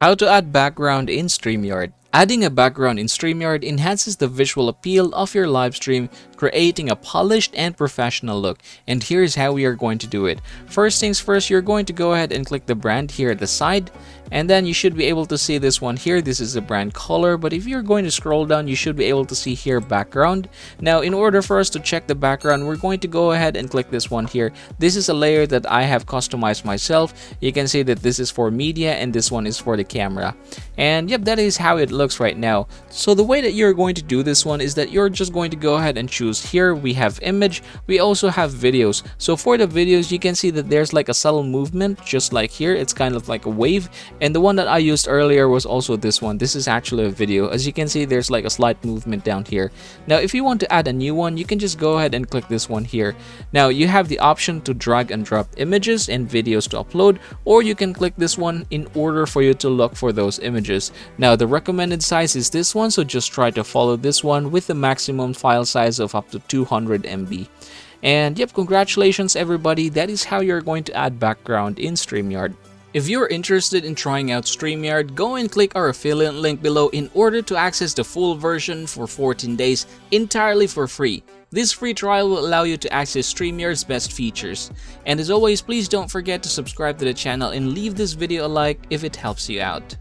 How to add background in Streamyard. Adding a background in Streamyard enhances the visual appeal of your live stream, creating a polished and professional look. And here's how we are going to do it. First things first, you're going to go ahead and click the brand here at the side. And then you should be able to see this one here. This is the brand color. But if you're going to scroll down, you should be able to see here background. Now, in order for us to check the background, we're going to go ahead and click this one here. This is a layer that I have customized myself. You can see that this is for media and this one is for the camera. And yep, that is how it looks right now. So the way that you're going to do this one is that you're just going to go ahead and choose here. We have image. We also have videos. So for the videos, you can see that there's like a subtle movement, just like here. It's kind of like a wave. And the one that I used earlier was also this one. This is actually a video. As you can see, there's like a slight movement down here. Now, if you want to add a new one, you can just go ahead and click this one here. Now, you have the option to drag and drop images and videos to upload, or you can click this one in order for you to look for those images. Now, the recommended size is this one, so just try to follow this one with the maximum file size of up to 200 MB. And yep, congratulations everybody. That is how you're going to add background in Streamyard. If you're interested in trying out Streamyard, go and click our affiliate link below in order to access the full version for 14 days entirely for free. This free trial will allow you to access Streamyard's best features. And as always, please don't forget to subscribe to the channel and leave this video a like if it helps you out.